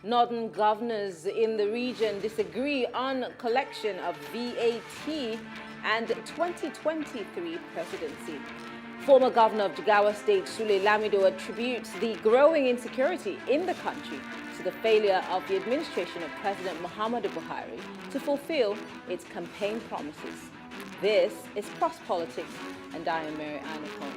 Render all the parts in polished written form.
Northern governors in the region disagree on collection of VAT and 2023 presidency. Former governor of Jigawa State, Sule Lamido, attributes the growing insecurity in the country to the failure of the administration of President Muhammadu Buhari to fulfill its campaign promises. This is Cross Politics, and I am Mary Anacon.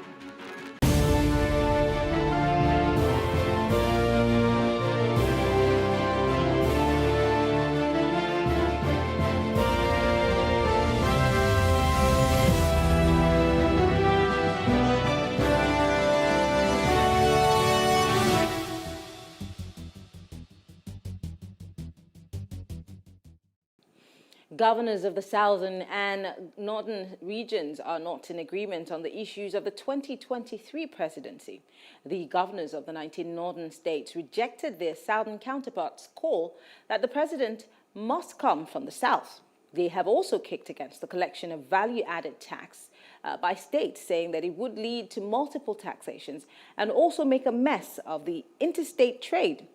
Governors of the southern and northern regions are not in agreement on the issues of the 2023 presidency. The governors of the 19 northern states rejected their southern counterparts' call that the president must come from the south. They have also kicked against the collection of value-added tax by states, saying that it would lead to multiple taxations and also make a mess of the interstate trade.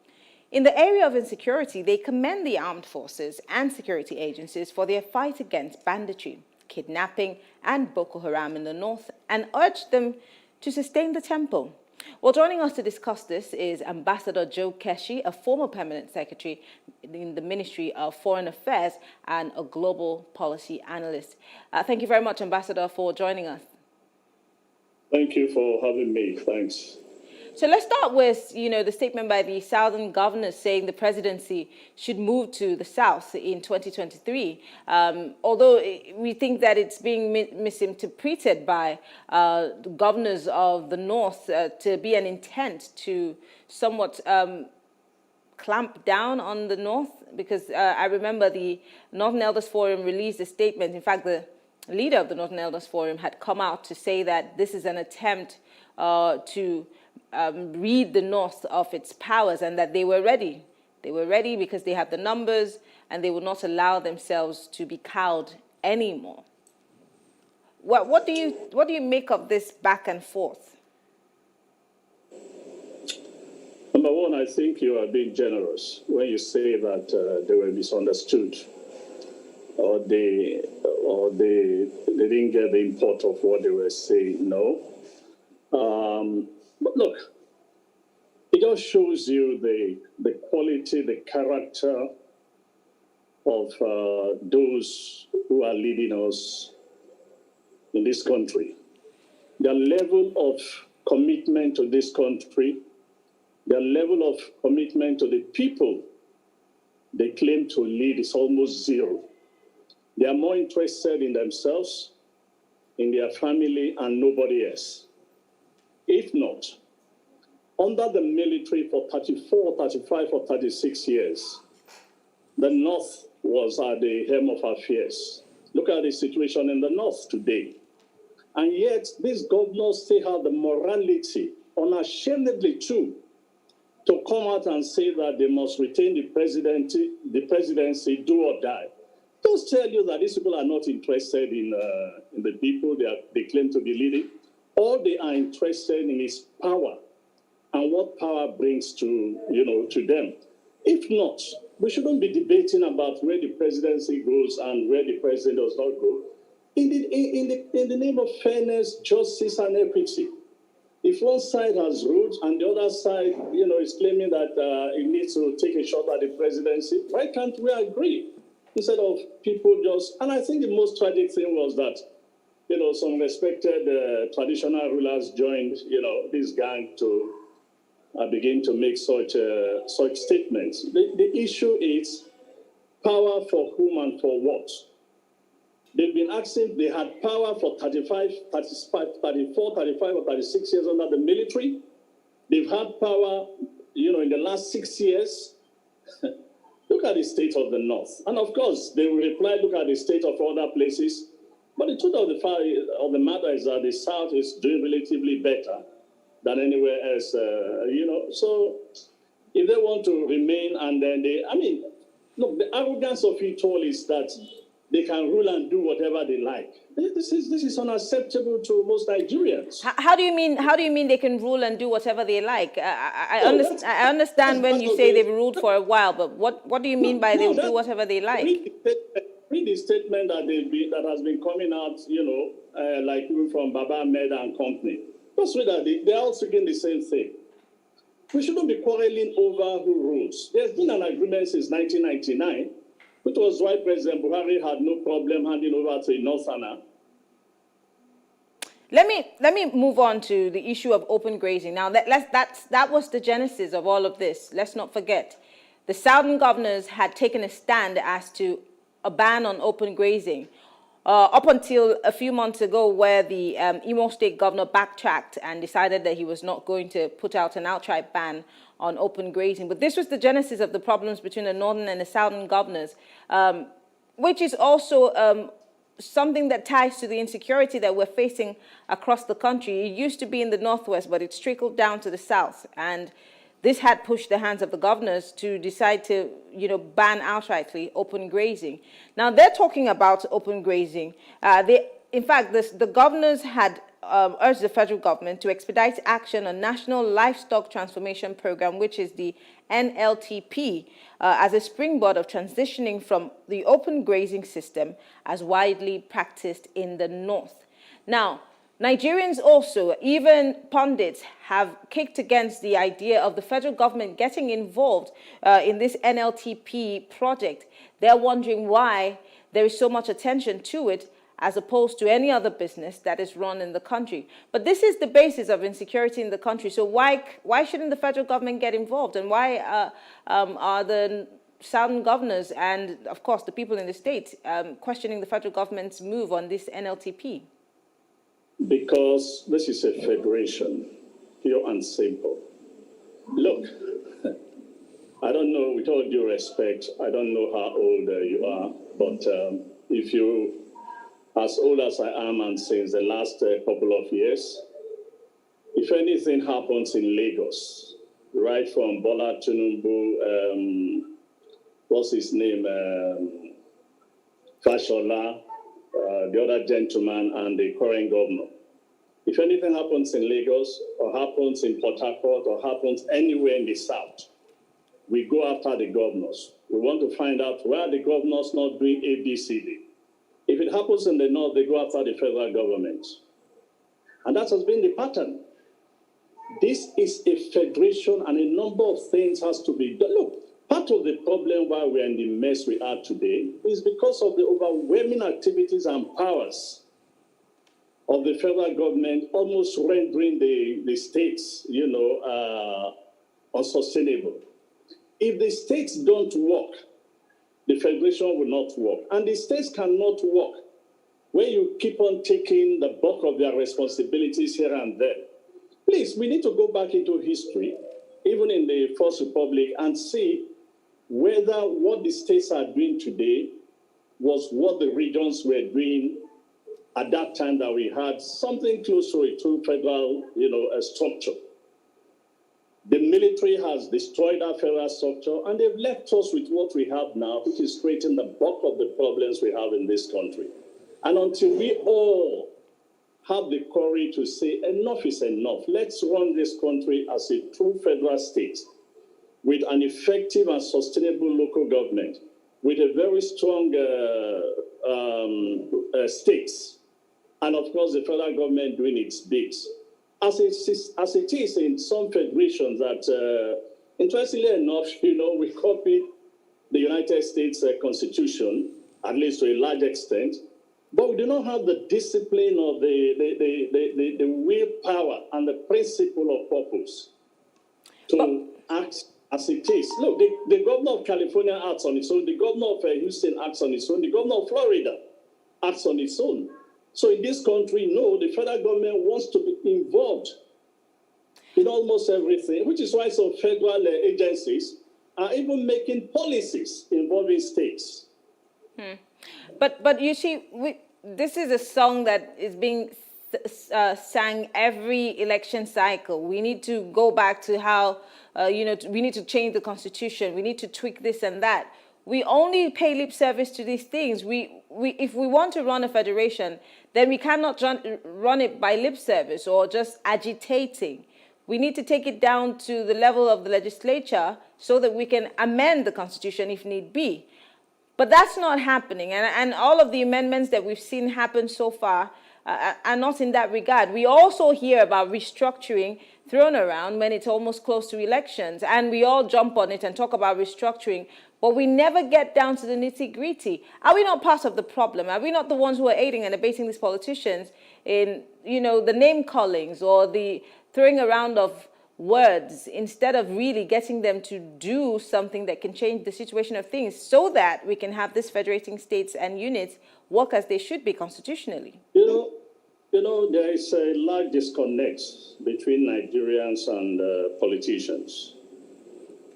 In the area of insecurity, they commend the armed forces and security agencies for their fight against banditry, kidnapping, and Boko Haram in the north, and urge them to sustain the tempo. Well, joining us to discuss this is Ambassador Joe Keshi, a former permanent secretary in the Ministry of Foreign Affairs and a global policy analyst. Thank you very much, Ambassador, for joining us. Thank you for having me. Thanks. So let's start with, the statement by the southern governors saying the presidency should move to the south in 2023. Although we think that it's being misinterpreted by the governors of the north to be an intent to somewhat clamp down on the north, because I remember the Northern Elders Forum released a statement. In fact, the leader of the Northern Elders Forum had come out to say that this is an attempt to rid the North of its powers, and that they were ready. They were ready because they have the numbers, and they will not allow themselves to be cowed anymore. What do you make of this back and forth? Number one, I think you are being generous when you say that they were misunderstood, or they didn't get the import of what they were saying. No. But look, it just shows you the quality, the character of those who are leading us in this country. Their level of commitment to this country, their level of commitment to the people they claim to lead is almost zero. They are more interested in themselves, in their family, and nobody else. If not, under the military for 34, 35, or 36 years, the North was at the helm of affairs. Look at the situation in the North today. And yet, these governors still have the morality, unashamedly too, to come out and say that they must retain the presidency, do or die. Those tell you that these people are not interested in the people they claim to be leading. All they are interested in is power and what power brings to them. If not, we shouldn't be debating about where the presidency goes and where the president does not go. In the name of fairness, justice, and equity. If one side has ruled and the other side, is claiming that it needs to take a shot at the presidency, why can't we agree? Instead of people just... And I think the most tragic thing was that some respected traditional rulers joined, this gang to begin to make such statements. The issue is power for whom and for what. They've been asking, they had power for 34, 35, or 36 years under the military. They've had power, in the last 6 years. Look at the state of the North. And of course, they will reply, look at the state of other places. But the truth of the matter is that the South is doing relatively better than anywhere else, So if they want to remain, and then look, the arrogance of it all is that they can rule and do whatever they like. This is unacceptable to most Nigerians. How do you mean? How do you mean they can rule and do whatever they like? I understand when That's you say they've ruled for a while, but what do you mean by they'll do whatever they like? Read the statement that has been coming out, like even from Baba Ahmed and company. Just read that they're all speaking the same thing. We shouldn't be quarreling over who rules. There's been an agreement since 1999, which was why President Buhari had no problem handing over to a Northerner. Let me move on to the issue of open grazing. Now, that was the genesis of all of this. Let's not forget. The Southern governors had taken a stand as to a ban on open grazing up until a few months ago, where the Imo State governor backtracked and decided that he was not going to put out an outright ban on open grazing. But this was the genesis of the problems between the Northern and the Southern governors, which is also something that ties to the insecurity that we're facing across the country. It used to be in the Northwest, but it's trickled down to the South. And this had pushed the hands of the governors to decide to, ban outrightly open grazing. Now, they're talking about open grazing. In fact, the governors had urged the federal government to expedite action on National Livestock Transformation Program, which is the NLTP, as a springboard of transitioning from the open grazing system as widely practiced in the North. Now, Nigerians also, even pundits, have kicked against the idea of the federal government getting involved in this NLTP project. They're wondering why there is so much attention to it as opposed to any other business that is run in the country. But this is the basis of insecurity in the country. So why shouldn't the federal government get involved? And why are the Southern governors and, of course, the people in the state questioning the federal government's move on this NLTP? Because this is a federation, pure and simple. Look, I don't know, with all due respect, I don't know how old you are, but if you, as old as I am and since the last couple of years, if anything happens in Lagos, right from Bola Tinubu, what's his name, Fashola, the other gentleman, and the current governor. If anything happens in Lagos, or happens in Port Harcourt, or happens anywhere in the South, we go after the governors. We want to find out why the governors not doing ABCD. If it happens in the North, they go after the federal government. And that has been the pattern. This is a federation, and a number of things has to be done. Look, part of the problem why we're in the mess we are today is because of the overwhelming activities and powers of the federal government, almost rendering the states, unsustainable. If the states don't work, the federation will not work. And the states cannot work when you keep on taking the bulk of their responsibilities here and there. Please, we need to go back into history, even in the First Republic, and see whether what the states are doing today was what the regions were doing at that time that we had something close to a true federal, structure. The military has destroyed our federal structure, and they've left us with what we have now, which is creating the bulk of the problems we have in this country. And until we all have the courage to say enough is enough, let's run this country as a true federal state, with an effective and sustainable local government, with a very strong states, and of course the federal government doing its bits. As it is in some federations that, interestingly enough, we copied the United States Constitution, at least to a large extent, but we do not have the discipline or the willpower and the principle of purpose to act as it is. Look, the governor of California acts on its own, the governor of Houston acts on its own, the governor of Florida acts on its own. So in this country, no, the federal government wants to be involved in almost everything, which is why some federal agencies are even making policies involving states. But you see, this is a song that is being sang every election cycle. We need to go back to how, we need to change the constitution. We need to tweak this and that. We only pay lip service to these things. if we want to run a federation, then we cannot run it by lip service or just agitating. We need to take it down to the level of the legislature so that we can amend the constitution if need be. But that's not happening. And all of the amendments that we've seen happen so far are not in that regard. We also hear about restructuring thrown around when it's almost close to elections, and we all jump on it and talk about restructuring, but we never get down to the nitty-gritty. Are we not part of the problem? Are we not the ones who are aiding and abetting these politicians in, the name callings or the throwing around of words instead of really getting them to do something that can change the situation of things so that we can have these federating states and units work as they should be constitutionally? There is a large disconnect between Nigerians and politicians.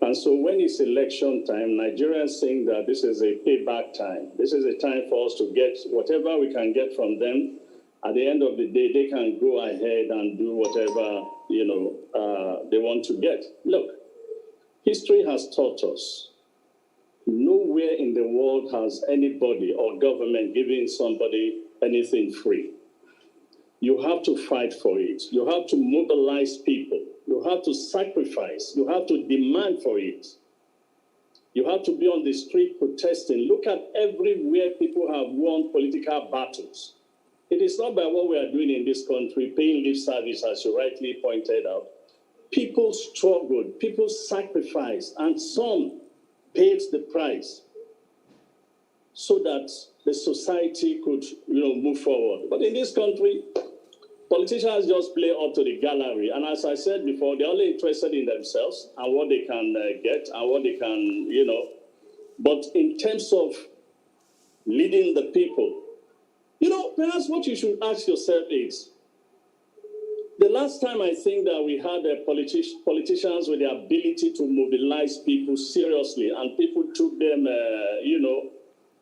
And so when it's election time, Nigerians think that this is a payback time. This is a time for us to get whatever we can get from them. At the end of the day, they can go ahead and do whatever, they want to get. Look, history has taught us nowhere in the world has anybody or government given somebody anything free. You have to fight for it. You have to mobilize people. You have to sacrifice. You have to demand for it. You have to be on the street protesting. Look at everywhere people have won political battles. It is not by what we are doing in this country, paying lip service, as you rightly pointed out. People struggled, people sacrificed, and some paid the price so that the society could, move forward. But in this country, politicians just play up to the gallery. And as I said before, they're only interested in themselves and what they can get and what they can, But in terms of leading the people, perhaps what you should ask yourself is, the last time I think that we had politicians with the ability to mobilize people seriously and people took them,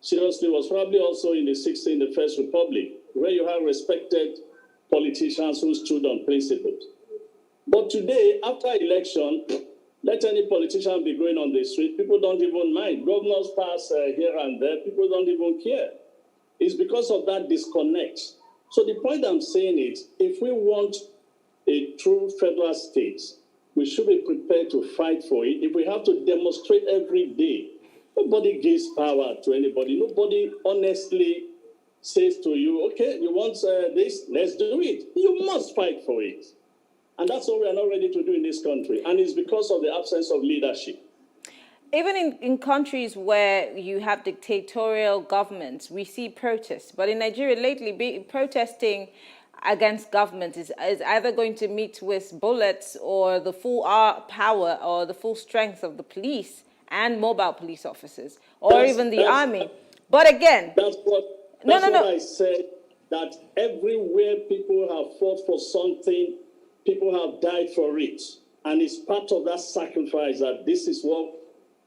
seriously was probably also in the First Republic, where you have respected politicians who stood on principles. But today, after election, let any politician be going on the street, people don't even mind. Governors pass here and there, people don't even care. It's because of that disconnect. So the point I'm saying is, if we want a true federal state, we should be prepared to fight for it. If we have to demonstrate every day, nobody gives power to anybody. Nobody honestly says to you, okay, you want this, let's do it. You must fight for it. And that's what we are not ready to do in this country. And it's because of the absence of leadership. Even in countries where you have dictatorial governments, we see protests. But in Nigeria lately, protesting against government is either going to meet with bullets or the full power or the full strength of the police and mobile police officers, or even the army. But again, that's what I said, that everywhere people have fought for something, people have died for it. And it's part of that sacrifice that this is what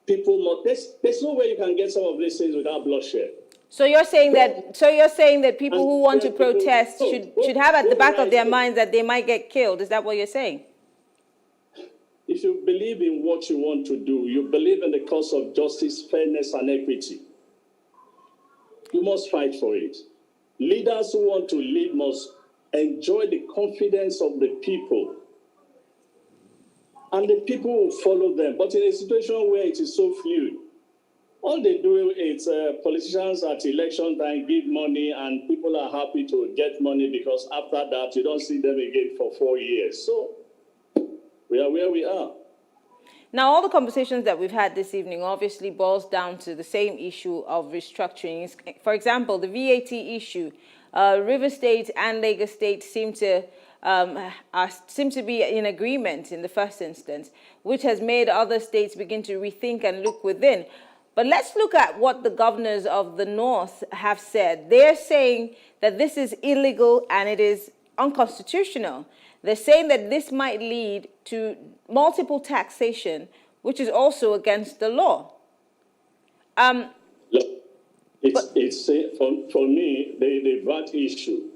people must. There's no way you can get some of these things without bloodshed. So you're saying that people who want to protest should have at the back of their minds that they might get killed. Is that what you're saying? If you believe in what you want to do, you believe in the cause of justice, fairness, and equity, you must fight for it. Leaders who want to lead must enjoy the confidence of the people, and the people will follow them. But in a situation where it is so fluid, all they do is politicians at election time give money, and people are happy to get money because after that, you don't see them again for 4 years. So we are where we are. Now, all the conversations that we've had this evening obviously boils down to the same issue of restructuring. For example, the VAT issue. River State and Lagos State seem to be in agreement in the first instance, which has made other states begin to rethink and look within. But let's look at what the governors of the North have said. They're saying that this is illegal and it is unconstitutional. They're saying that this might lead to multiple taxation, which is also against the law. Look, for me, the VAT issue,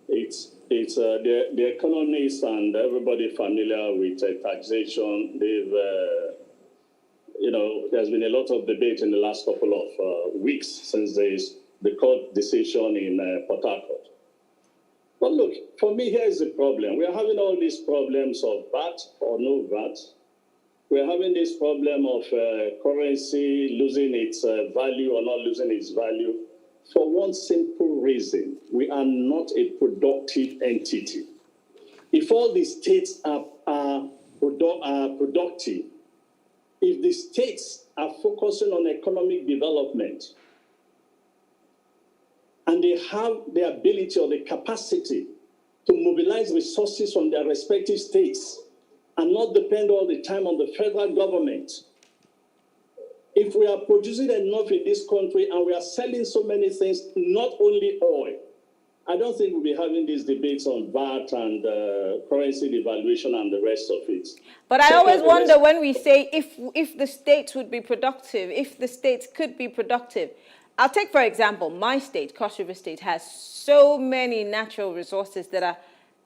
the economists and everybody familiar with taxation. There's been a lot of debate in the last couple of weeks since there is the court decision in Port Harcourt. But look, for me, here is the problem. We are having all these problems of VAT or no VAT. We are having this problem of currency losing its value or not losing its value for one simple reason. We are not a productive entity. If all the states are productive, if the states are focusing on economic development, and they have the ability or the capacity to mobilize resources from their respective states and not depend all the time on the federal government. If we are producing enough in this country and we are selling so many things, not only oil, I don't think we'll be having these debates on VAT and currency devaluation and the rest of it. But I always wonder when we say if the states would be productive, if the states could be productive. I'll take, for example, my state, Cross River State, has so many natural resources that are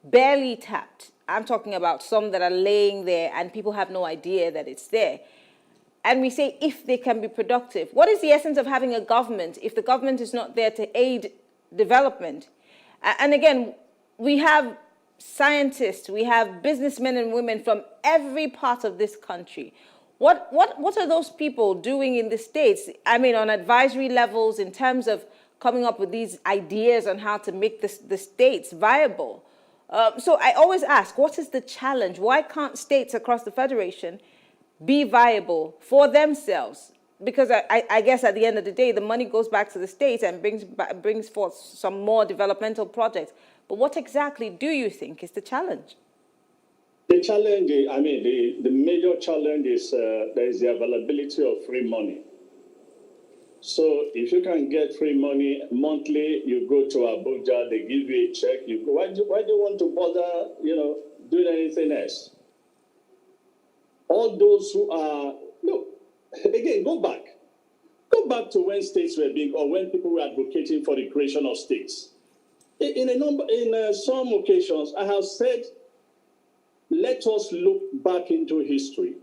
barely tapped. I'm talking about some that are laying there and people have no idea that it's there. And we say if they can be productive. What is the essence of having a government if the government is not there to aid development? And again, we have scientists, we have businessmen and women from every part of this country. What are those people doing in the States? I mean, on advisory levels in terms of coming up with these ideas on how to make the states viable. So I always ask, what is the challenge? Why can't states across the Federation be viable for themselves? Because I guess at the end of the day, the money goes back to the states and brings forth some more developmental projects. But what exactly do you think is the challenge? The challenge, I mean, the major challenge is there is the availability of free money. So if you can get free money monthly, you go to Abuja, they give you a check. You go, why do you want to bother, doing anything else? All those who are, look, again, go back to when states were being, or when people were advocating for the creation of states. In some occasions, I have said, let us look back into history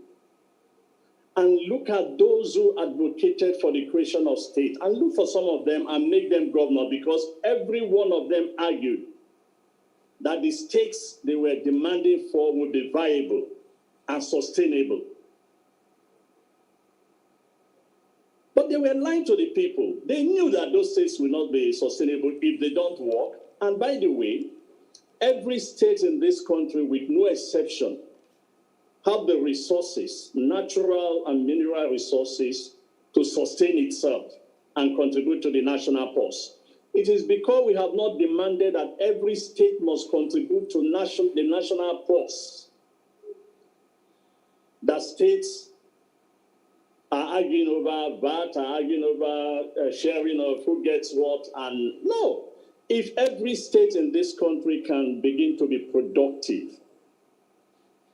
and look at those who advocated for the creation of states and look for some of them and make them governor, because every one of them argued that the states they were demanding for would be viable and sustainable. But they were lying to the people. They knew that those states will not be sustainable if they don't work. And by the way, every state in this country, with no exception, have the resources, natural and mineral resources, to sustain itself and contribute to the national purse. It is because we have not demanded that every state must contribute to the national purse that states are arguing over VAT, are arguing over sharing of who gets what. And no, if every state in this country can begin to be productive,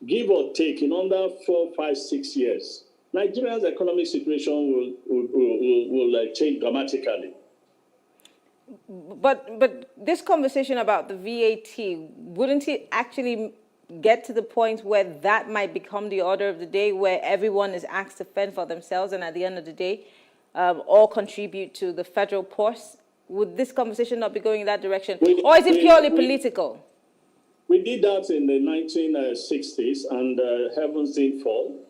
give or take, in under 4, 5, 6 years, Nigeria's economic situation will change dramatically. But this conversation about the VAT, wouldn't it actually get to the point where that might become the order of the day, where everyone is asked to fend for themselves and at the end of the day, all contribute to the federal purse? Would this conversation not be going in that direction? Or is it purely political? We did that in the 1960s and heavens didn't fall.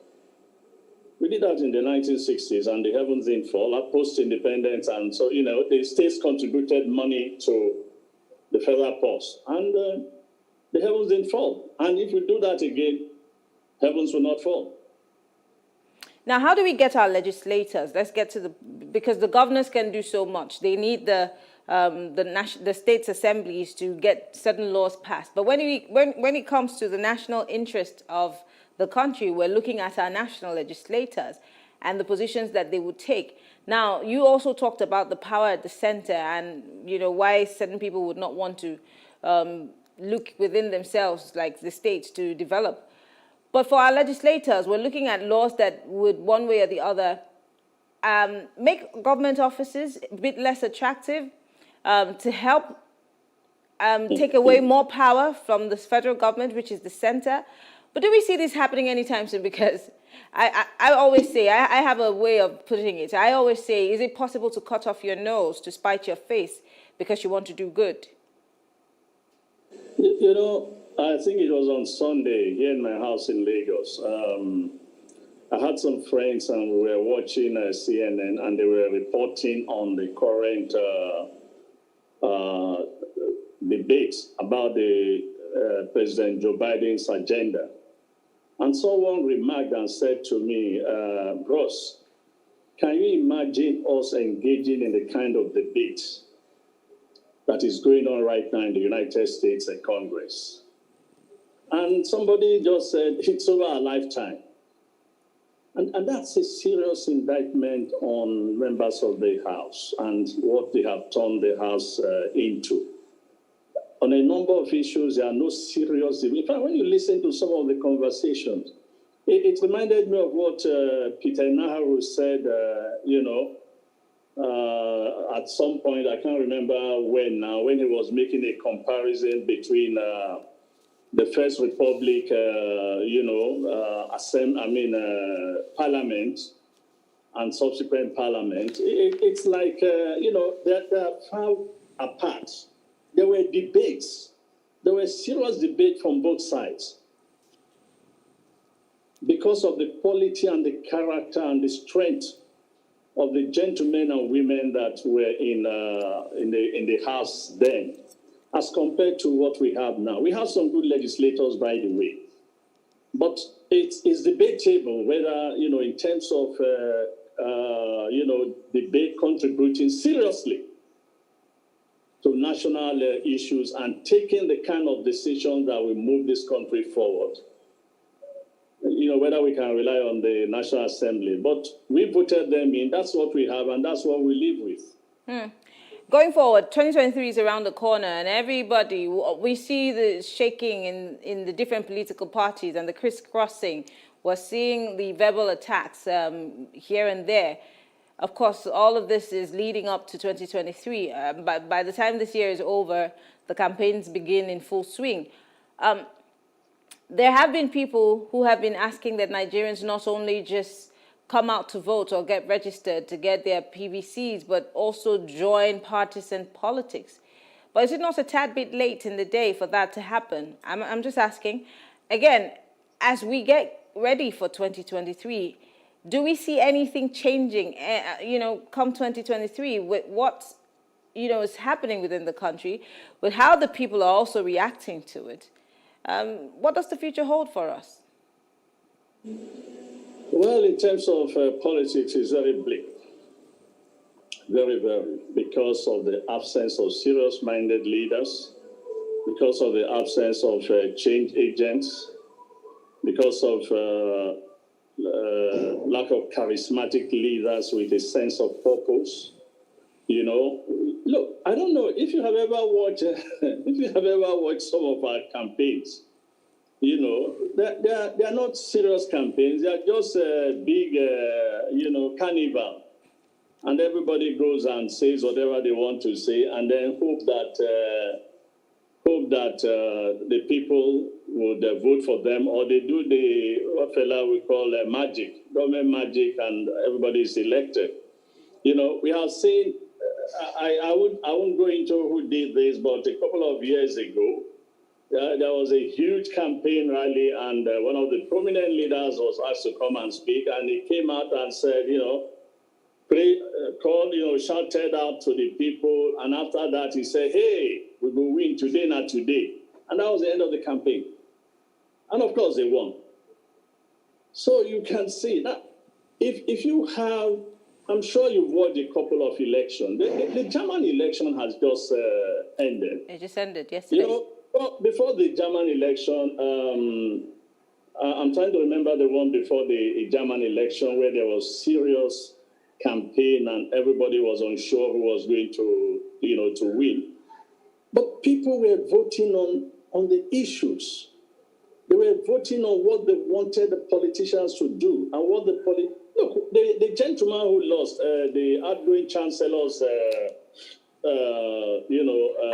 We did that in the 1960s and the heavens didn't fall, post-independence. And so, the states contributed money to the federal purse. And the heavens didn't fall. And if we do that again, heavens will not fall. Now, how do we get our legislators? Let's get to because the governors can do so much. They need the states' assemblies to get certain laws passed. But when it comes to the national interest of the country, we're looking at our national legislators and the positions that they would take. Now, you also talked about the power at the center and, why certain people would not want to look within themselves, like the states, to develop. But for our legislators, we're looking at laws that would, one way or the other, make government offices a bit less attractive, to help take away more power from the federal government, which is the center. But do we see this happening anytime soon? Because I always say, I have a way of putting it. I always say, is it possible to cut off your nose to spite your face because you want to do good? You know, I think it was on Sunday here in my house in Lagos. I had some friends and we were watching CNN and they were reporting on the current debates about the President Joe Biden's agenda. And someone remarked and said to me, Bros, can you imagine us engaging in the kind of debate that is going on right now in the United States and Congress? And somebody just said, it's over a lifetime. And that's a serious indictment on members of the House and what they have turned the House into. On a number of issues, there are no serious debates. In fact, when you listen to some of the conversations, it reminded me of what Peter Naharu said, at some point, I can't remember when now, when he was making a comparison between the First Republic, Parliament and subsequent Parliament. It's like, they're far apart. There were debates. There were serious debate from both sides because of the quality and the character and the strength of the gentlemen and women that were in the House then, as compared to what we have now. We have some good legislators, by the way, but it's debatable whether, in terms of, debate contributing seriously to national issues and taking the kind of decisions that will move this country forward. Whether we can rely on the National Assembly. But we voted them in. That's what we have, and that's what we live with. Going forward, 2023 is around the corner, and everybody, we see the shaking in the different political parties and the crisscrossing. We're seeing the verbal attacks here and there. Of course, all of this is leading up to 2023. But by the time this year is over, the campaigns begin in full swing. There have been people who have been asking that Nigerians not only just come out to vote or get registered to get their PVCs, but also join partisan politics. But is it not a tad bit late in the day for that to happen? I'm just asking. Again, as we get ready for 2023, do we see anything changing, come 2023 with what, is happening within the country, with how the people are also reacting to it? What does the future hold for us? Well, in terms of politics, it's very bleak. Very, very. Because of the absence of serious-minded leaders, because of the absence of change agents, because of lack of charismatic leaders with a sense of purpose. Look, I don't know if you have ever watched some of our campaigns. They are not serious campaigns. They are just a big, carnival, and everybody goes and says whatever they want to say, and then hope that the people would vote for them, or they do what fella we call magic, government magic, and everybody is elected. We have seen. I won't go into who did this, but a couple of years ago, there was a huge campaign rally, and one of the prominent leaders was asked to come and speak, and he came out and said, shouted out to the people, and after that he said, hey, we will win today, not today. And that was the end of the campaign. And of course they won. So you can see that if you have, I'm sure you've watched a couple of elections. The German election has just ended. It just ended yesterday. Before the German election, I'm trying to remember the one before the German election where there was serious campaign and everybody was unsure who was going to win. But people were voting on the issues. They were voting on what they wanted the politicians to do and what look, the gentleman who lost, the outgoing chancellor's,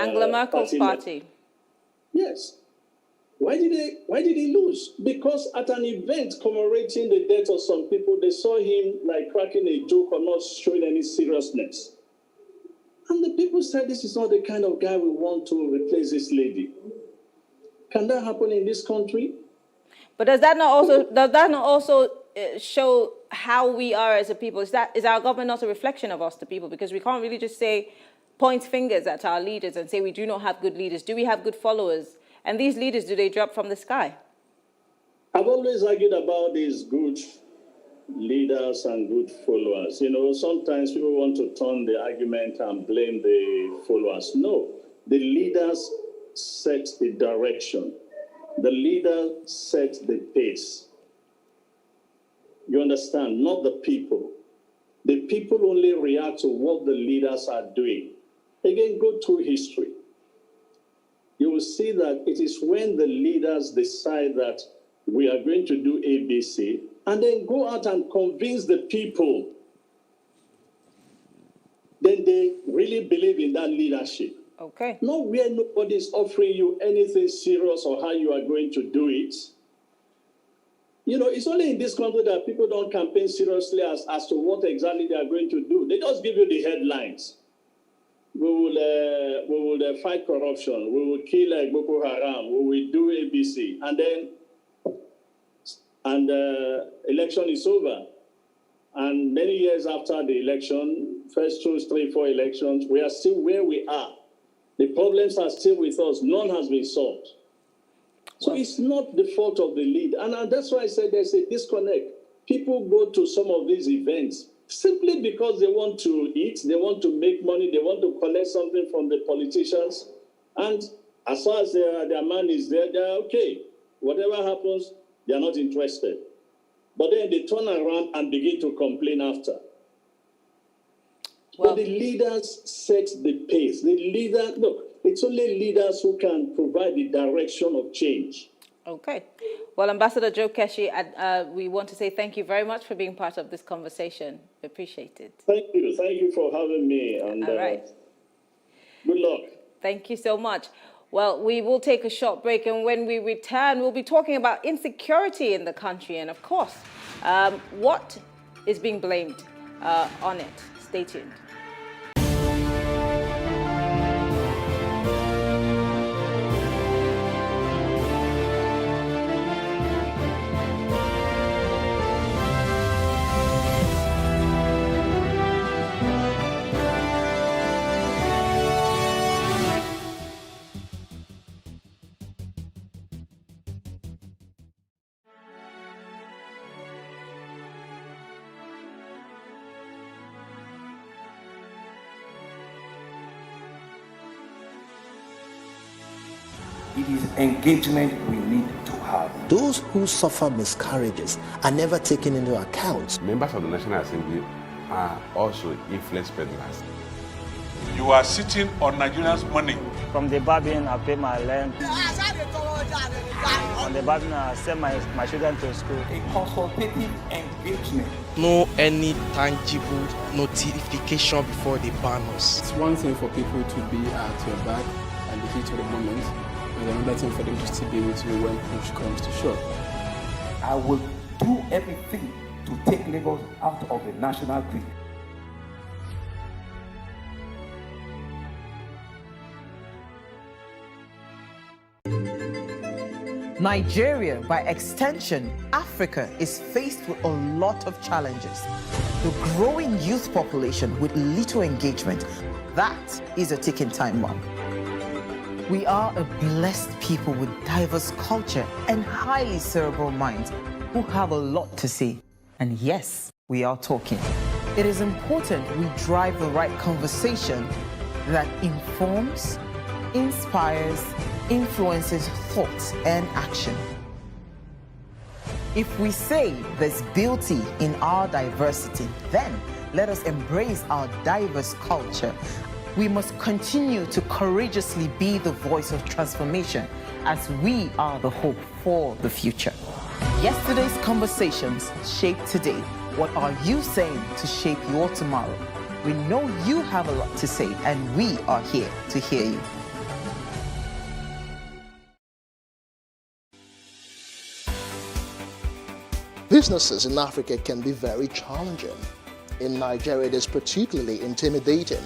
Angela Merkel's party. Yes. Why did he lose? Because at an event commemorating the death of some people, they saw him like cracking a joke or not showing any seriousness. And the people said, this is not the kind of guy we want to replace this lady. Can that happen in this country? But does that not also show how we are as a people? Is our government not a reflection of us, the people? Because we can't really just point fingers at our leaders and say we do not have good leaders. Do we have good followers? And these leaders, do they drop from the sky? I've always argued about these good leaders and good followers. You know, sometimes people want to turn the argument and blame the followers. No, the leaders set the direction. The leader sets the pace. You understand? Not the people. The people only react to what the leaders are doing. Again, go through history. You will see that it is when the leaders decide that we are going to do ABC and then go out and convince the people, then they really believe in that leadership. Okay. Not where nobody is offering you anything serious or how you are going to do it. You know, it's only in this country that people don't campaign seriously as to what exactly they are going to do. They just give you the headlines. We will fight corruption. We will kill Boko Haram. We will do ABC. And election is over. And many years after the election, first 2, 3, 4 elections, we are still where we are. The problems are still with us. None has been solved. So it's not the fault of the lead. And that's why I said there's a disconnect. People go to some of these events simply because they want to eat, they want to make money, they want to collect something from the politicians. And as far as their man is there, they're okay. Whatever happens, they're not interested. But then they turn around and begin to complain after. Well, but the leaders set the pace. Look, it's only leaders who can provide the direction of change. Okay. Well, Ambassador Joe Keshi, we want to say thank you very much for being part of this conversation. We appreciate it. Thank you. Thank you for having me. And, all right. Good luck. Thank you so much. Well, we will take a short break, and when we return, we'll be talking about insecurity in the country and, of course, what is being blamed on it. Stay tuned. It is engagement we need to have. Those who suffer miscarriages are never taken into account. Members of the National Assembly are also influence peddlers. You are sitting on Nigerians' money. From the barbing, I pay my rent. On the barbing, I send my children to school. A consultative engagement. No any tangible notification before they ban us. It's one thing for people to be at your back and the heat of the moment, and another thing for them to still be with you when push comes to shove. I will do everything to take Lagos out of the national grid. Nigeria, by extension, Africa, is faced with a lot of challenges. The growing youth population with little engagement, that is a ticking time bomb. We are a blessed people with diverse culture and highly cerebral minds who have a lot to say. And yes, we are talking. It is important we drive the right conversation that informs, inspires, influences thoughts and action. If we say there's beauty in our diversity, then let us embrace our diverse culture. We must continue to courageously be the voice of transformation as we are the hope for the future. Yesterday's conversations shape today. What are you saying to shape your tomorrow? We know you have a lot to say, and we are here to hear you. businesses in Africa can be very challenging. In Nigeria, it is particularly intimidating,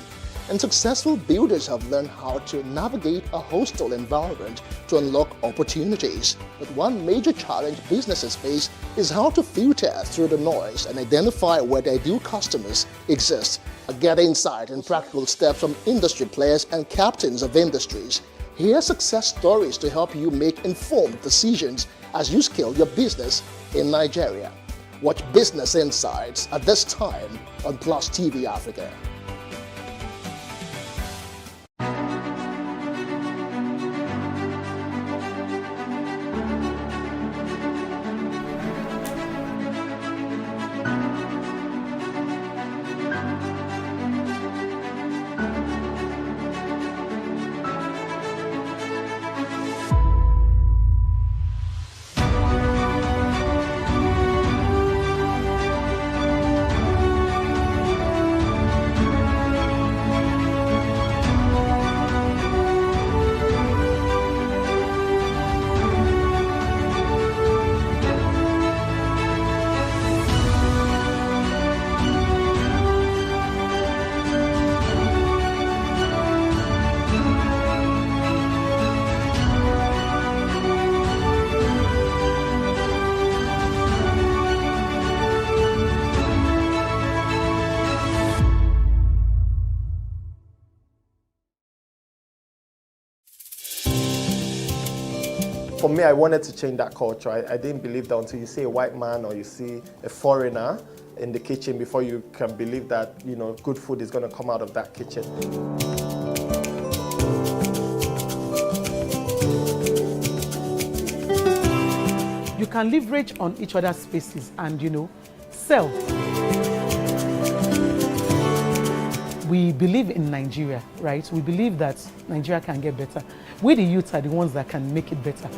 and successful builders have learned how to navigate a hostile environment to unlock opportunities. But one major challenge businesses face is how to filter through the noise and identify where their ideal customers exist. Get insight and practical steps from industry players and captains of industries. Hear success stories to help you make informed decisions as you scale your business in Nigeria. Watch Business Insights at this time on PlusTvAfrica. For me, I wanted to change that culture. I didn't believe that until you see a white man or you see a foreigner in the kitchen before you can believe that, you know, good food is going to come out of that kitchen. You can leverage on each other's spaces and, you know, sell. We believe in Nigeria, right? We believe that Nigeria can get better. We, the youth, are the ones that can make it better.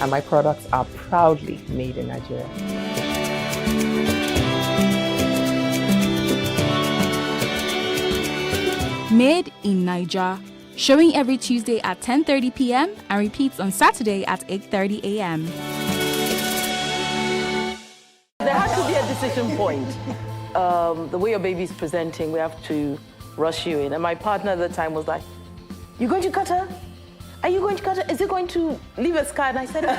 And my products are proudly made in Nigeria. Made in Nigeria, showing every Tuesday at 10:30 p.m. and repeats on Saturday at 8:30 a.m. There has to be a decision point. The way your baby is presenting, we have to rush you in. And my partner at the time was like, "You going to cut her? Are you going to cut her? Is it going to leave a scar?" And I said, "Am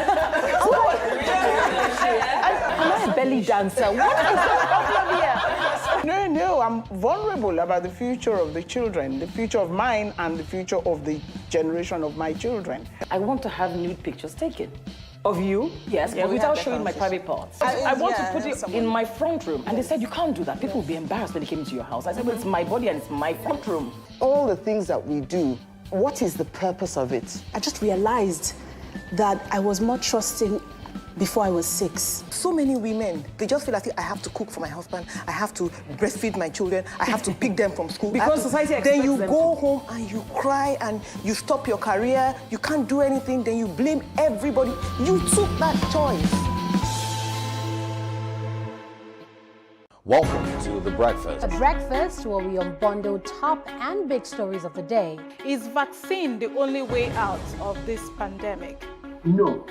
I a belly dancer? What is the problem here?" No, I'm vulnerable about the future of the children, the future of mine and the future of the generation of my children. I want to have nude pictures taken. Of you? Yes, Yeah, but we without have showing my private parts. I want to put it in my front room. And they said, "You can't do that. People will be embarrassed when they came into your house." I said, "Well, it's my body and it's my front room." All the things that we do, what is the purpose of it? I just realized that I was more trusting before I was 6. So many women, they just feel like I have to cook for my husband, I have to breastfeed my children, I have to pick them from school. Because society expects Then you them go to. home and you cry and you stop your career, you can't do anything, then you blame everybody. You took that choice. Welcome to The Breakfast. A breakfast where we unbundle top and big stories of the day. Is vaccine the only way out of this pandemic? No,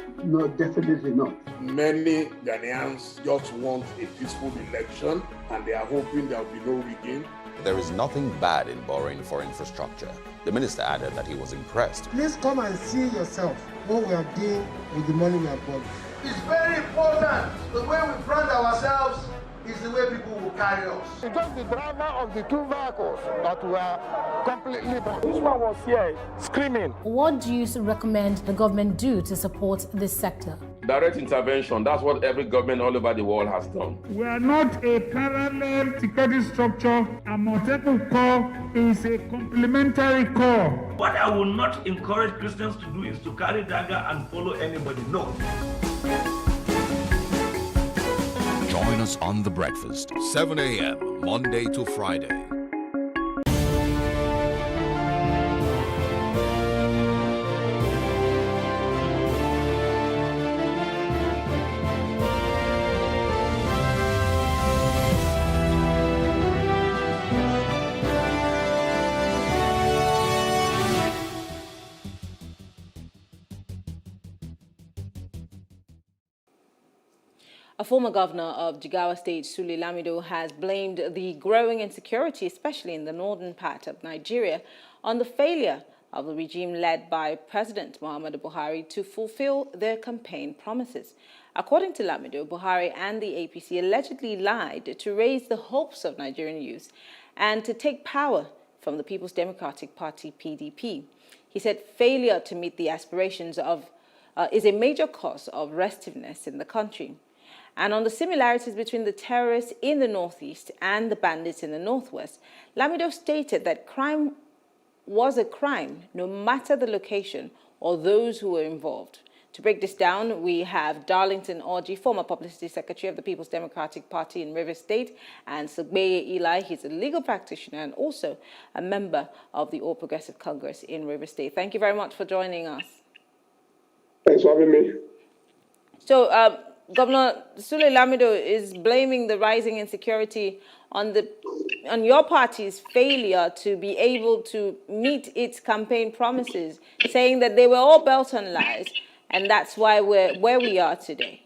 definitely not. Many Ghanaians just want a peaceful election and they are hoping there will be no rigging. There is nothing bad in borrowing for infrastructure. The minister added that he was impressed. Please come and see yourself what we are doing with the money we are borrowing. It's very important. The way we brand ourselves is the way people will carry us. It's just the driver of the two vehicles that were completely bad. This one was here screaming. What do you recommend the government do to support this sector? Direct intervention, that's what every government all over the world has done. We are not a parallel security structure. A multiple core is a complementary core. What I will not encourage Christians to do is to carry dagger and follow anybody. No. Join us on The Breakfast, 7 a.m., Monday to Friday. A former governor of Jigawa State, Sule Lamido, has blamed the growing insecurity, especially in the northern part of Nigeria, on the failure of the regime led by President Muhammadu Buhari to fulfill their campaign promises. According to Lamido, Buhari and the APC allegedly lied to raise the hopes of Nigerian youth and to take power from the People's Democratic Party, PDP. He said failure to meet the aspirations of is a major cause of restiveness in the country. And on the similarities between the terrorists in the northeast and the bandits in the northwest, Lamido stated that crime was a crime, no matter the location or those who were involved. To break this down, we have Darlington Orji, former publicity secretary of the People's Democratic Party in Rivers State, and Sugbeye Eli. He's a legal practitioner and also a member of the All Progressive Congress in Rivers State. Thank you very much for joining us. Thanks for having me. So, Governor Sule Lamido is blaming the rising insecurity on your party's failure to be able to meet its campaign promises, saying that they were all built on lies, and that's why we're where we are today.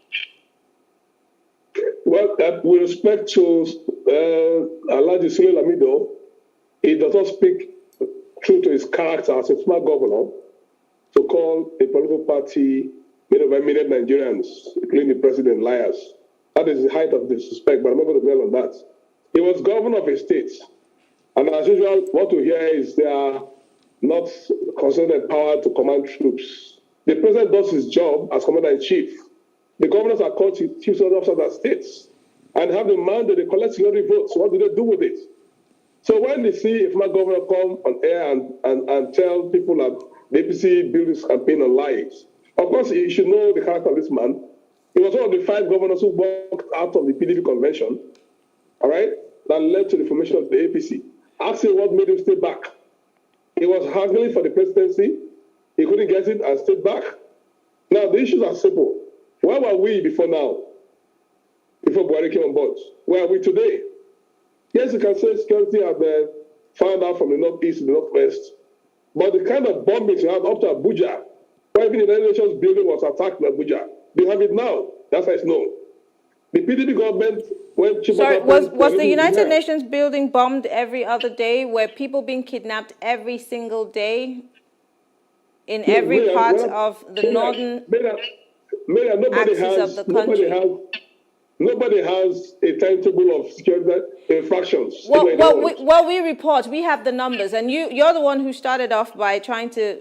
Well, with respect to Alhaji Sule Lamido, he does not speak true to his character as a smart governor to call a political party made of eminent Nigerians, including the president, liars. That is the height of disrespect, but I'm not going to dwell on that. He was governor of a state, and as usual, what we hear is they are not considered empowered to command troops. The president does his job as commander-in-chief. The governors are called chief officers of the states and have the mandate to collect security votes. What do they do with it? So when they see if my governor come on air and tell people that the APC built this campaign on lies, of course, you should know the character of this man. He was one of the 5 governors who walked out of the PDP convention, all right, that led to the formation of the APC. Ask him what made him stay back. He was haggling for the presidency. He couldn't get it and stayed back. Now, the issues are simple. Where were we before now? Before Buhari came on board? Where are we today? Yes, you can say security have been found out from the northeast to the northwest, but the kind of bombings you had up to Abuja, where even the United Nations building was attacked in Abuja, they have it now. That's how it's known. The PDP government, when was the United Nations building bombed every other day? Were people being kidnapped every single day in every part of the northern axis of the country? Nobody has a timetable of security infractions. Well, we report. We have the numbers, and you're the one who started off by trying to,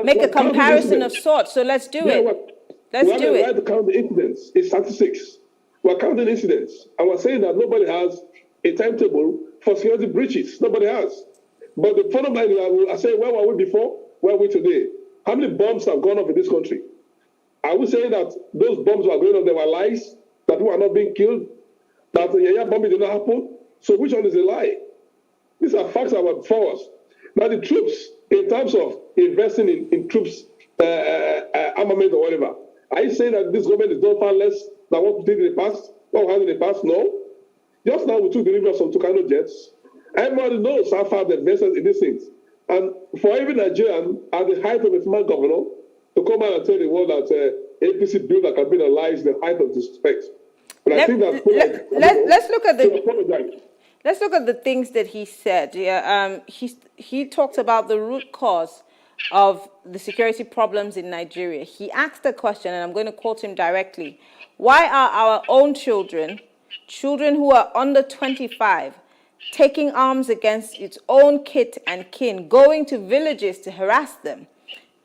make a comparison of sorts. So let's do it. Let's do it. We have the right to count the incidents. It's statistics. We're counting incidents, and we're saying that nobody has a timetable for security breaches. Nobody has. But the bottom line is, I say, where were we before? Where are we today? How many bombs have gone off in this country? Are we saying that those bombs were going off, they were lies? That people are not being killed? That the bombing did not happen? So which one is a lie? These are facts that were before us. Now the troops, in terms of investing in troops, armament or whatever, are you saying that this government is done far less than what we did in the past? What we had in the past? No. Just now we took delivery of some Tucano jets. Everybody knows how far they invested in these things. And for every Nigerian at the height of a smart governor to come out and tell the world that APC built a campaign of lies, the height of disrespect. But I think that let's look at the let's look at the things that he said. Yeah, he talked about the root cause of the security problems in Nigeria. He asked a question, and I'm going to quote him directly. Why are our own children who are under 25, taking arms against its own kith and kin, going to villages to harass them,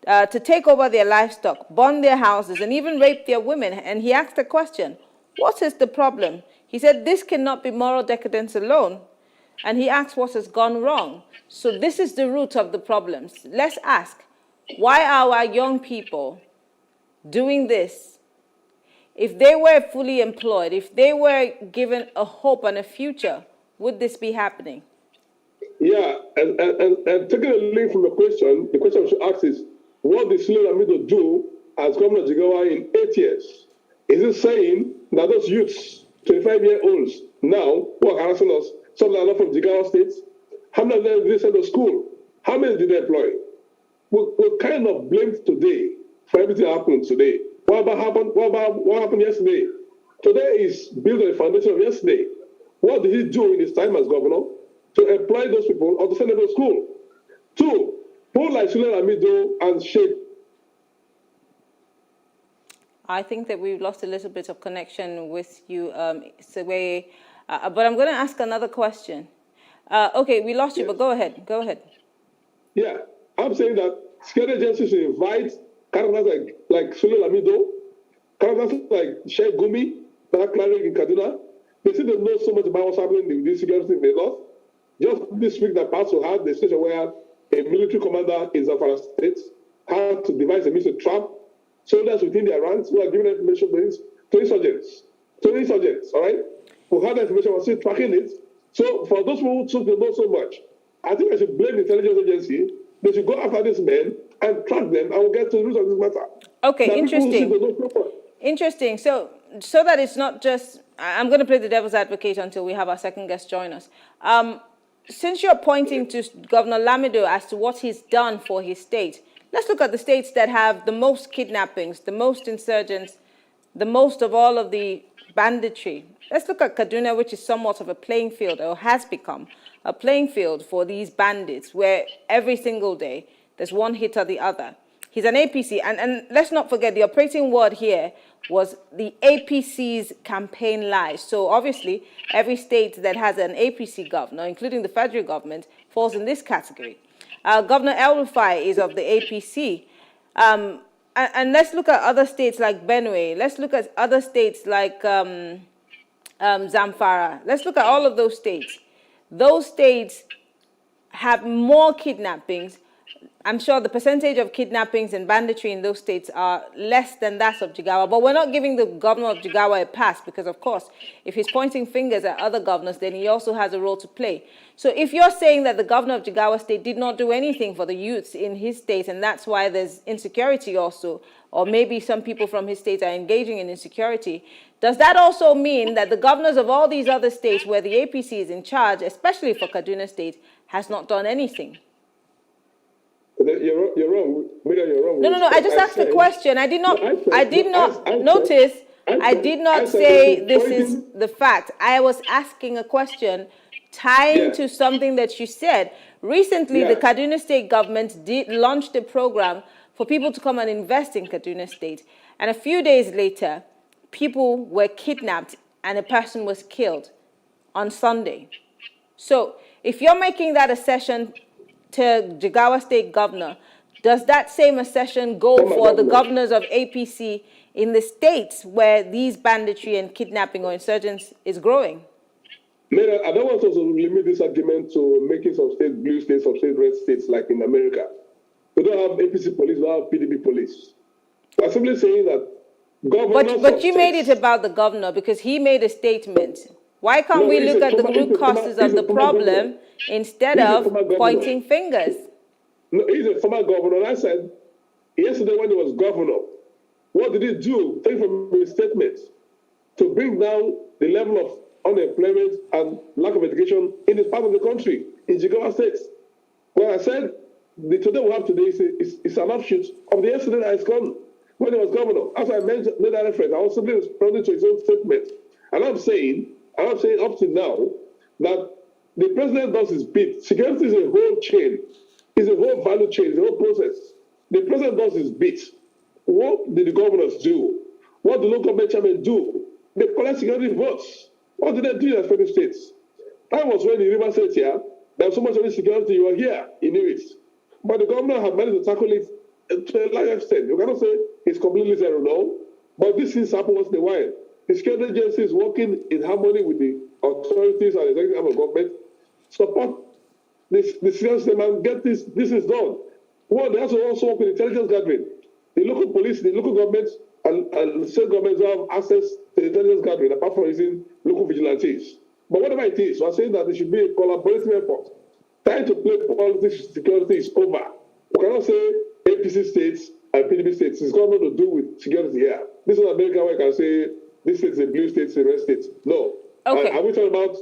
to take over their livestock, burn their houses, and even rape their women? And he asked a question, what is the problem? He said, this cannot be moral decadence alone. And he asked what has gone wrong. So this is the root of the problems. Let's ask, why are our young people doing this? If they were fully employed, if they were given a hope and a future, would this be happening? Yeah, and taking a link from the question we should ask is, what did Sule Lamido do as governor of Jigawa in 8 years? Is it saying that those youths, 25-year-olds now, who are harassing us, some that are not from Jigawa State, how many of them did they send to school? How many did they employ? We're kind of blamed today for everything that happened today. What happened yesterday? Today is built on the foundation of yesterday. What did he do in his time as governor to employ those people or to send them to school? Two, people like Sule Lamido and Sheikh. I think that we've lost a little bit of connection with you, Sewe, but I'm going to ask another question. Okay, we lost you, but go ahead. Go ahead. Yeah, I'm saying that security agencies should invite characters like Sule Lamido, characters like Sheikh Gumi, that cleric in Kaduna. They say they know so much about what's happening in the security in the north. Just this week that passed, we had the situation where a military commander in Zamfara State had to devise a missile trap. Soldiers within their ranks who are giving information to insurgents. All right? Who had the information, were still tracking it. So for those people who know so much, I think I should blame the intelligence agency. They should go after these men and track them and we'll get to the root of this matter. Okay, interesting. So that it's not just, I'm going to play the devil's advocate until we have our second guest join us. Since you're pointing to Governor Lamido as to what he's done for his state, let's look at the states that have the most kidnappings, the most insurgents, the most of all of the banditry. Let's look at Kaduna, which is somewhat of a playing field, or has become a playing field for these bandits, where every single day there's one hit or the other. He's an APC, and let's not forget the operating word here was the APC's campaign lies. So obviously, every state that has an APC governor, including the federal government, falls in this category. Governor El-Rufai is of the APC. And let's look at other states like Benue. Let's look at other states like Zamfara. Let's look at all of those states. Those states have more kidnappings. I'm sure the percentage of kidnappings and banditry in those states are less than that of Jigawa. But we're not giving the governor of Jigawa a pass because, of course, if he's pointing fingers at other governors, then he also has a role to play. So if you're saying that the governor of Jigawa State did not do anything for the youths in his state, and that's why there's insecurity also, or maybe some people from his state are engaging in insecurity, does that also mean that the governors of all these other states where the APC is in charge, especially for Kaduna State, has not done anything? You're wrong. You're wrong. No. I just asked a question. I did not say this is the fact. I was asking a question tying to something that you said. Recently, the Kaduna State government launched a program for people to come and invest in Kaduna State. And a few days later, people were kidnapped and a person was killed on Sunday. So if you're making that assertion to Jigawa State governor, does that same assertion go for the governors of APC in the states where these banditry and kidnapping or insurgents is growing? I don't want us to limit this argument to making some states blue states, some states red states like in America. We don't have APC police, we don't have PDP police. I'm simply saying that governors. But you made it about the governor because he made a statement. Why can't we look at the root causes of the problem instead of pointing fingers? No, he's a former governor. And I said, yesterday when he was governor, what did he do? Take from his statement to bring down the level of unemployment and lack of education in this part of the country, in Jigawa State. Well, I said, the today we have today is an offshoot of the yesterday that has gone when he was governor. As I made that reference, I was simply responding to his own statement. And I'm saying up to now that the president does his bit. Security is a whole chain. It's a whole value chain. It's a whole process. The president does his bit. What did the governors do? What did the local government chairmen do? They collect security votes. What did they do in the federal states? That was when the River State here, there was so much insecurity, you were here, you knew it. But the governor had managed to tackle it to a large extent. You cannot say it's completely zero, no. But this things happen once in a while. The security agency is working in harmony with the authorities and the executive arm of government. Support the security system and get this is done. Well, they have to also work with intelligence gathering. The local police, the local governments, and the state governments have access to the intelligence gathering apart from using local vigilantes. But whatever it is, we're saying that there should be a collaborative effort. Time to play politics, security is over. We cannot say APC states and PDP states. It's got nothing to do with security here. This is America where I can say this state is a blue state, it's a red state. No. Okay. And we talking about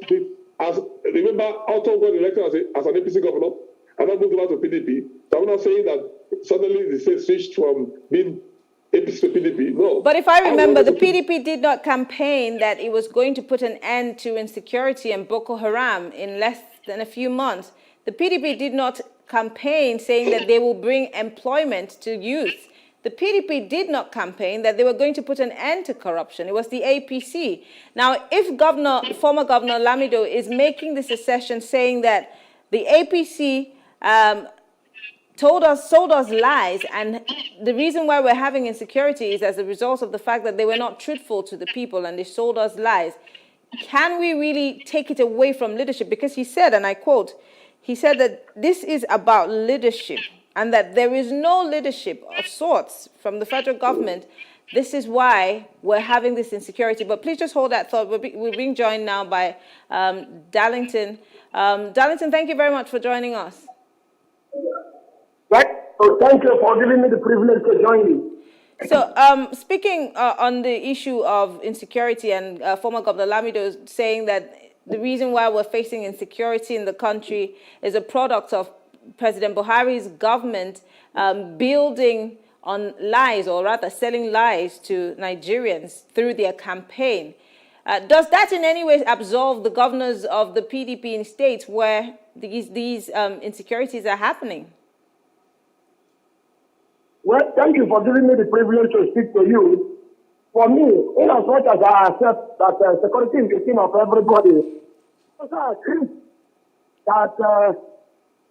remember, Alton got elected as an APC governor, and then moved over to PDP. So I'm not saying that suddenly the state switched from being APC to PDP. No. But if I remember, the PDP did not campaign that it was going to put an end to insecurity and Boko Haram in less than a few months. The PDP did not campaign saying that they will bring employment to youth. The PDP did not campaign that they were going to put an end to corruption. It was the APC. Now, if former Governor Lamido is making this assertion saying that the APC sold us lies, and the reason why we're having insecurity is as a result of the fact that they were not truthful to the people and they sold us lies, can we really take it away from leadership? Because he said, and I quote, he said that this is about leadership and that there is no leadership of sorts from the federal government. This is why we're having this insecurity. But please just hold that thought. We're being joined now by Darlington. Darlington, thank you very much for joining us. Right. So thank you for giving me the privilege to join you. So speaking on the issue of insecurity, and former Governor Lamido saying that the reason why we're facing insecurity in the country is a product of President Buhari's government building on lies, or rather selling lies to Nigerians through their campaign. Does that in any way absolve the governors of the PDP in states where these insecurities are happening? Well, thank you for giving me the privilege to speak to you. For me, in as much as I accept that security is the thing of everybody, I also agree that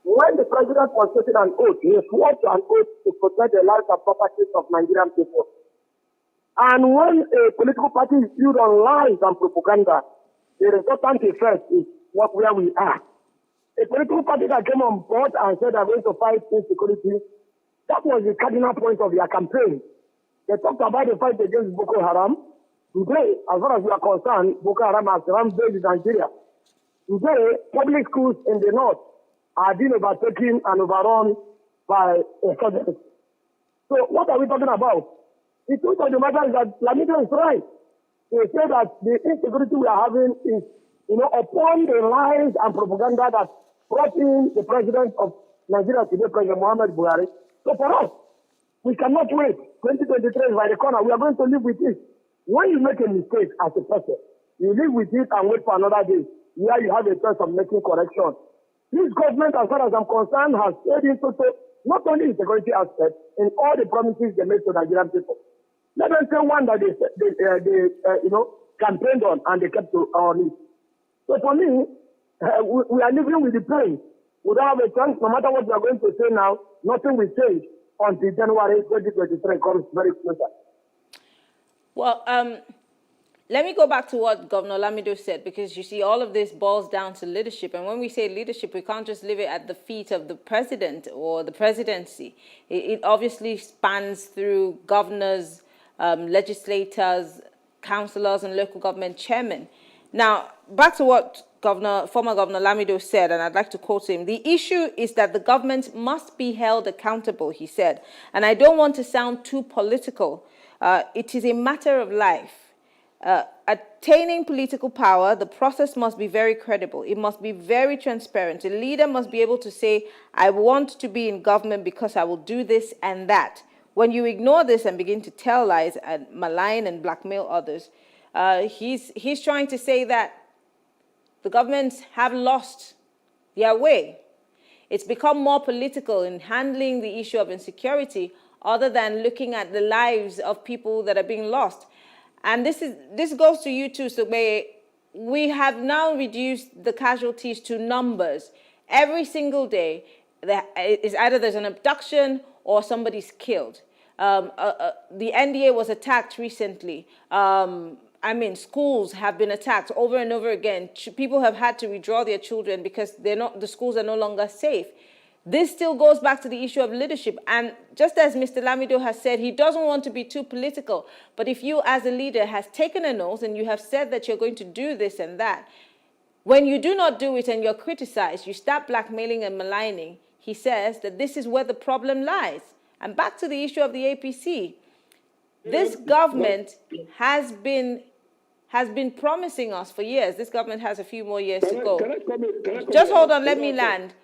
when the president was taking an oath, he swore to an oath to protect the lives and properties of Nigerian people. And when a political party is built on lies and propaganda, the resultant effect is where we are. A political party that came on board and said they're going to fight insecurity, that was the cardinal point of their campaign. They talked about the fight against Boko Haram. Today, as far as we are concerned, Boko Haram has rampaged in Nigeria. Today, public schools in the north are being overtaken and overrun by insurgents. So what are we talking about? The truth of the matter is that Lamido is right. They say that the insecurity we are having is, upon the lies and propaganda that brought in the president of Nigeria today, President Muhammad Buhari. So for us, we cannot wait. 2023 is by the corner. We are going to live with it. When you make a mistake as a person, you live with it and wait for another day. Here you have a chance of making correction. This government, as far as I'm concerned, has stayed into not only the security aspect, in all the promises they made to Nigerian people. Let them say one that they campaigned on and they kept on it. So for me, we are living with the pain. We don't have a chance. No matter what we are going to say now, nothing will change until January 2023 comes very closer. Well, let me go back to what Governor Lamido said, because you see, all of this boils down to leadership. And when we say leadership, we can't just leave it at the feet of the president or the presidency. It obviously spans through governors, legislators, councillors, and local government chairmen. Now, back to what former Governor Lamido said, and I'd like to quote him. The issue is that the government must be held accountable, he said. And I don't want to sound too political. It is a matter of life. Attaining political power, the process must be very credible. It must be very transparent. A leader must be able to say, I want to be in government because I will do this and that. When you ignore this and begin to tell lies and malign and blackmail others, he's trying to say that the governments have lost their way. It's become more political in handling the issue of insecurity other than looking at the lives of people that are being lost. And this goes to you too, so we have now reduced the casualties to numbers. Every single day, it's either there's an abduction or somebody's killed. The NDA was attacked recently. Schools have been attacked over and over again. People have had to withdraw their children because the schools are no longer safe. This still goes back to the issue of leadership. And just as Mr. Lamido has said, he doesn't want to be too political. But if you as a leader has taken an oath and you have said that you're going to do this and that, when you do not do it and you're criticized, you start blackmailing and maligning, he says that this is where the problem lies. And back to the issue of the APC. This government has been promising us for years. This government has a few more years to go. Just hold on, let me land.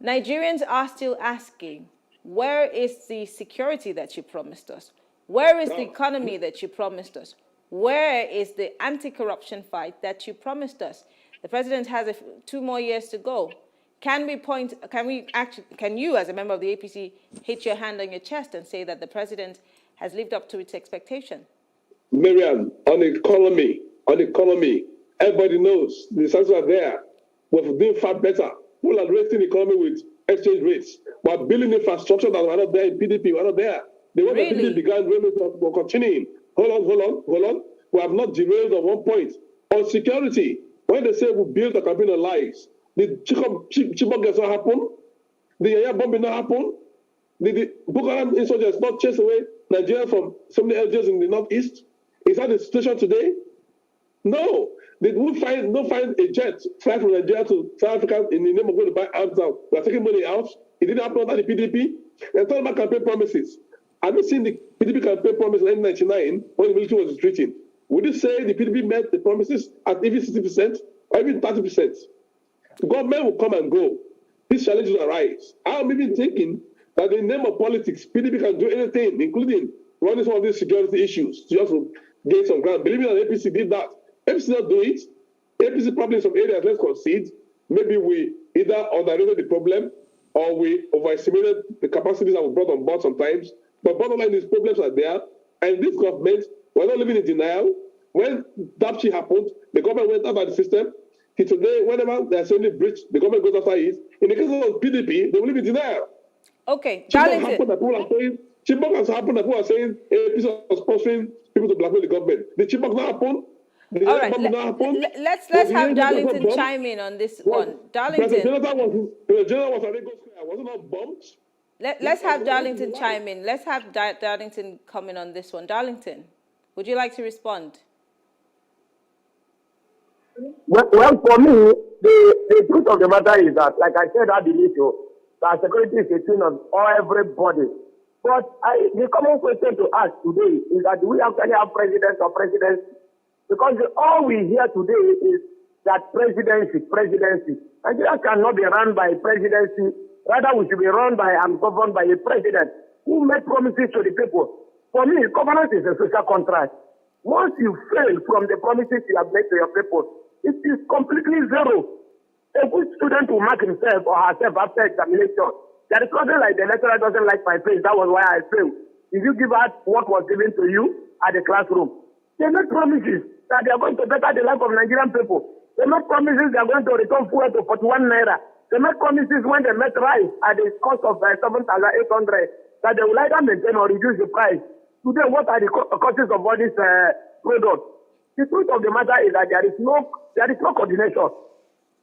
Nigerians are still asking, where is the security that you promised us? Where is the economy that you promised us? Where is the anti-corruption fight that you promised us? The president has 2 more years to go. Can you, as a member of the APC, hit your hand on your chest and say that the president has lived up to its expectation? Miriam, on the economy, everybody knows the results are there. We're doing far better. People are raising the economy with exchange rates. We're building infrastructure that were not there in PDP. We're not there. The way the PDP began, we're continuing. Hold on. We have not derailed on one point. On security, when they say we build a campaign of lies, the Chibok gets not happen, the Yaya bombing not happen, the Boko Haram insurgents not chase away Nigeria from so many areas in the northeast. Is that the situation today? No. Did we find a jet fly from Nigeria to South Africa in the name of going to buy arms out? We are taking money out. It didn't happen under the PDP. They're talking about campaign promises. Have you seen the PDP campaign promise in 1999 when the military was retreating? Would you say the PDP met the promises at even 60% or even 30%? The government will come and go. These challenges arise. I'm even thinking that in the name of politics, PDP can do anything, including running some of these security issues to just gain some ground. Believe me, that APC did that. APC not do it. APC probably in some areas, let's concede. Maybe we either underrated the problem or we overestimated the capacities that were brought on board sometimes. But bottom line, these problems are there. And this government, we're not living in denial. When DAPCI happened, the government went after the system. Today, whenever the assembly breach, the government goes after it. In the case of PDP, they will live in denial. Okay, Chibok has happened that people are saying APC was sponsoring people to blackmail the government. The Chibok not happen. All right, let's have Darlington chime in on this one. Darlington. The general was at Lagos Square. Was it not bombed? Let's have Darlington chime in. Let's have Darlington come in on this one. Darlington, would you like to respond? Well, for me, the truth of the matter is that, like I said at the initial, that security is a thing of everybody. But the common question to ask today is that do we actually have presidents or presidency? Because all we hear today is that presidency. Nigeria cannot be run by a presidency. Rather, we should be run by and governed by a president who made promises to the people. For me, governance is a social contract. Once you fail from the promises you have made to your people, it is completely zero. A good student will mark himself or herself after examination. There is nothing like the lecturer doesn't like my face. That was why I failed. If you give out what was given to you at the classroom, they make promises that they are going to better the life of Nigerian people. They make promises they are going to return fuel to 41 naira. They make promises when they met rice at the cost of 7,800 that they will either maintain or reduce the price. Today, what are the costs of all these products? The truth of the matter is that there is no coordination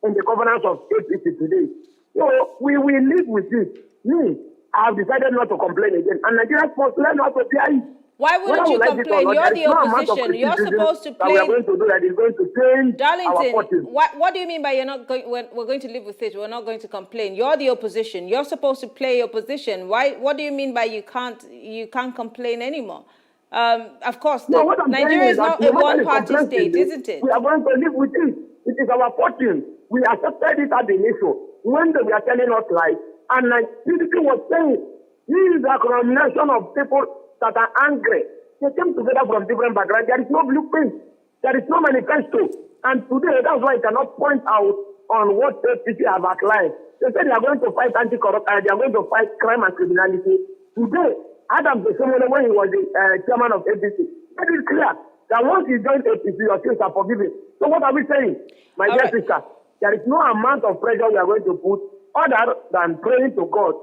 in the governance of APC today. So we will live with it. Me, I have decided not to complain again. And Nigerians must learn how to bear it. Why wouldn't you complain? You're the opposition. You're supposed to play. We are going to do that is going to change Darlington, our fortune. what do you mean by you're not going? We're going to live with it. We're not going to complain. You're the opposition. You're supposed to play your position. Why? What do you mean by you can't complain anymore? Of course, Nigeria is not a one-party state, isn't it? We are going to live with it. It is our fortune. We accepted it at the initial when they were telling us lies, and PDP was saying this is a combination of people that are angry. They came together from different backgrounds. There is no blueprint. There is no manifesto. And today, that's why I cannot point out on what APC have outlined. They said they are going to fight anti-corruption, they are going to fight crime and criminality. Today, Adam Besemole, when he was the chairman of APC, made it clear that once you join APC, your sins are forgiven. So what are we saying? My dear sister, there is no amount of pressure we are going to put other than praying to God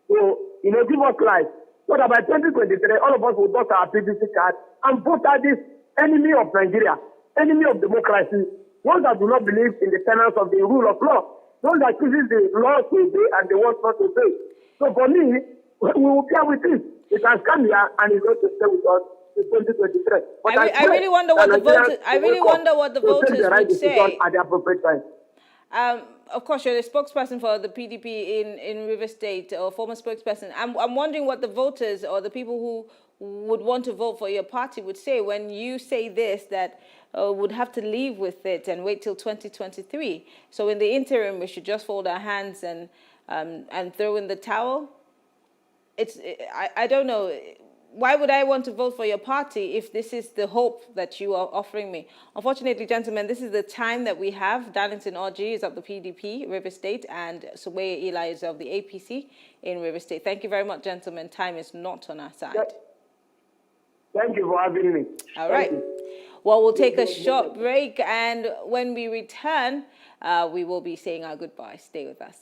to, give us life. So that by 2023, all of us will dust our PVC card and vote out this enemy of Nigeria, enemy of democracy, ones that do not believe in the tenets of the rule of law, those that chooses the law to obey and the ones not to obey. So for me, we will bear with it. It has come here and it's going to stay with us in 2023. But I really wonder what the voters. I really wonder what the voters would say at the appropriate time. Of course, you're the spokesperson for the PDP in River State, or former spokesperson. I'm wondering what the voters or the people who would want to vote for your party would say when you say this, that would have to leave with it and wait till 2023. So in the interim, we should just fold our hands and throw in the towel. I don't know. why would I want to vote for your party if this is the hope that you are offering me? Unfortunately, gentlemen, this is the time that we have. Darlington Orji is of the PDP, River State, and Suweye Eli is of the APC in River State. Thank you very much, gentlemen. Time is not on our side. Thank you for having me. All right. Well, we'll take a short break, and when we return, we will be saying our goodbyes. Stay with us.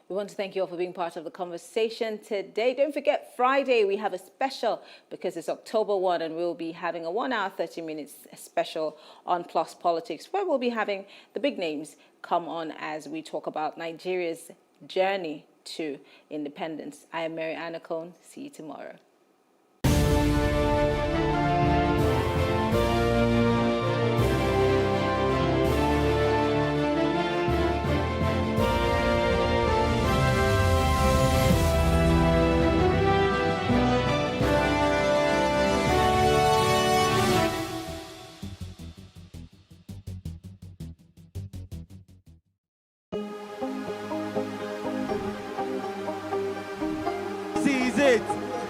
We want to thank you all for being part of the conversation today. Don't forget, Friday we have a special because it's October 1 and we'll be having a 1 hour, 30 minutes special on Plus Politics where we'll be having the big names come on as we talk about Nigeria's journey to independence. I am Mary Anna Cohn. See you tomorrow. Is it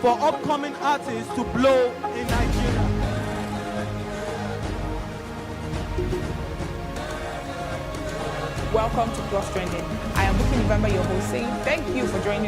for upcoming artists to blow in Nigeria? Welcome to Plus Trending. I am Booking November, your host, saying thank you for joining